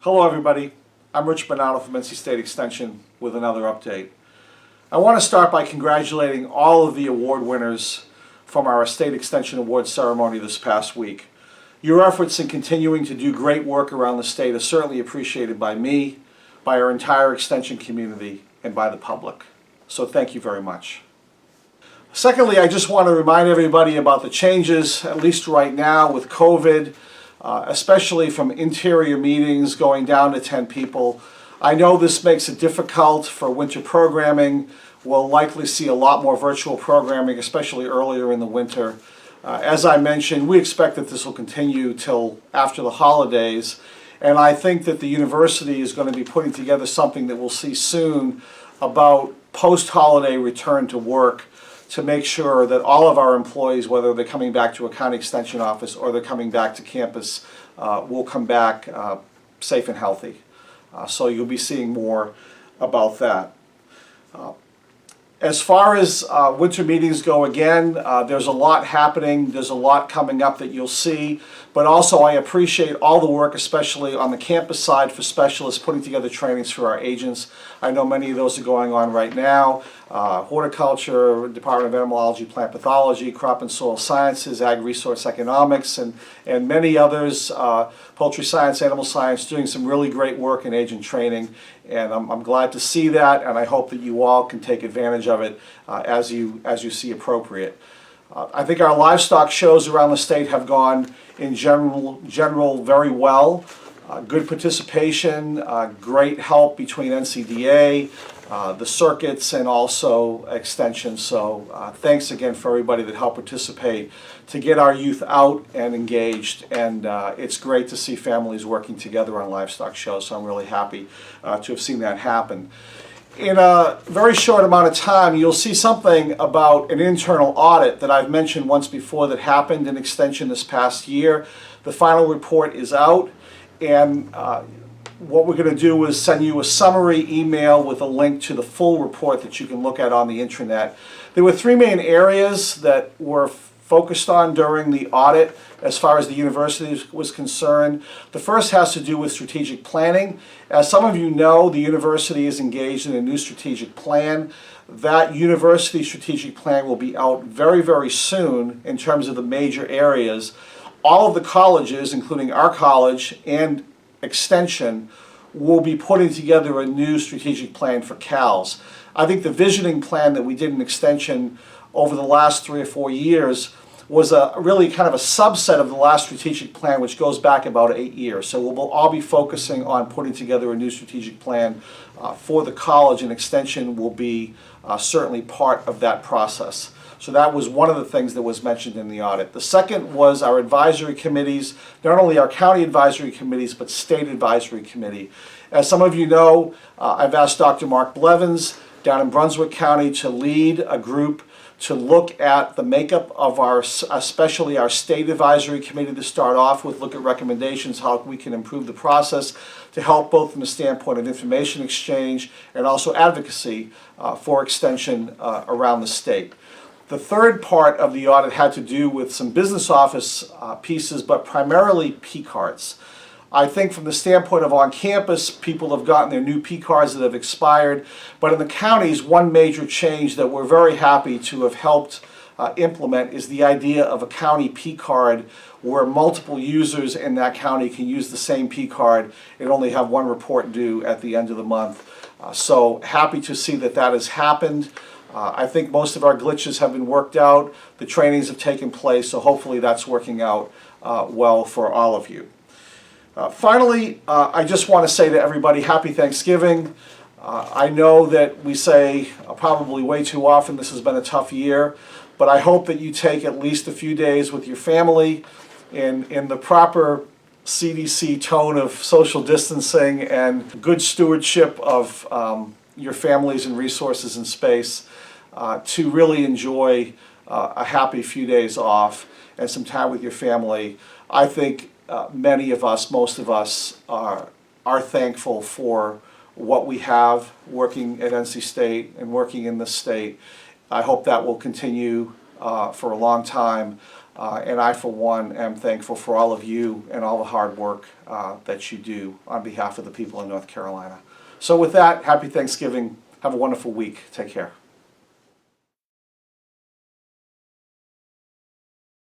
Hello everybody, I'm Rich Bonanno from NC State Extension with another update. I want to start by congratulating all of the award winners from our State Extension Award ceremony this past week. Your efforts in continuing to do great work around the state are certainly appreciated by me, by our entire Extension community, and by the public. So thank you very much. Secondly, I just want to remind everybody about the changes, at least right now with COVID, especially from interior meetings going down to 10 people. I know this makes it difficult for winter programming. We'll likely see a lot more virtual programming, especially earlier in the winter. As I mentioned, we expect that this will continue till after the holidays, and I think that the university is going to be putting together something that we'll see soon about post-holiday return to work, to make sure that all of our employees, whether they're coming back to a county extension office or they're coming back to campus, will come back safe and healthy. So you'll be seeing more about that. As far as winter meetings go, again, there's a lot happening. There's a lot coming up that you'll see. But also I appreciate all the work, especially on the campus side for specialists, putting together trainings for our agents. I know many of those are going on right now. Horticulture, Department of Entomology, Plant Pathology, Crop and Soil Sciences, Ag Resource Economics, and many others, Poultry Science, Animal Science, doing some really great work in agent training. And I'm glad to see that, and I hope that you all can take advantage of it as you see appropriate. I think our livestock shows around the state have gone in general very well. Good participation, great help between NCDA, the circuits, and also Extension. So thanks again for everybody that helped participate to get our youth out and engaged. And it's great to see families working together on livestock shows, so I'm really happy to have seen that happen. In a very short amount of time, you'll see something about an internal audit that I've mentioned once before that happened in Extension this past year. The final report is out, and what we're going to do is send you a summary email with a link to the full report that you can look at on the intranet. There were three main areas that were focused on during the audit as far as the university was concerned. The first has to do with strategic planning. As some of you know, the university is engaged in a new strategic plan. That university strategic plan will be out very, very soon in terms of the major areas. All of the colleges, including our college and Extension, will be putting together a new strategic plan for CALS. I think the visioning plan that we did in Extension over the last 3 or 4 years was really kind of a subset of the last strategic plan, which goes back about 8 years. So we'll all be focusing on putting together a new strategic plan for the college, and Extension will be certainly part of that process. So that was one of the things that was mentioned in the audit. The second was our advisory committees, not only our county advisory committees, but state advisory committee. As some of you know, I've asked Dr. Mark Blevins down in Brunswick County to lead a group to look at the makeup of especially our state advisory committee to start off with, look at recommendations, how we can improve the process to help both from the standpoint of information exchange and also advocacy for Extension around the state. The third part of the audit had to do with some business office pieces, but primarily P cards. I think from the standpoint of on campus, people have gotten their new P cards that have expired, but in the counties, one major change that we're very happy to have helped implement is the idea of a county P card where multiple users in that county can use the same P card and only have one report due at the end of the month. So happy to see that that has happened. I think most of our glitches have been worked out. The trainings have taken place, so hopefully that's working out well for all of you. Finally, I just want to say to everybody, Happy Thanksgiving. I know that we say probably way too often this has been a tough year, but I hope that you take at least a few days with your family in the proper CDC tone of social distancing and good stewardship of your families and resources and space to really enjoy a happy few days off and some time with your family. I think many of us, most of us, are thankful for what we have working at NC State and working in this state. I hope that will continue for a long time. And I, for one, am thankful for all of you and all the hard work that you do on behalf of the people in North Carolina. So with that, happy Thanksgiving. Have a wonderful week. Take care.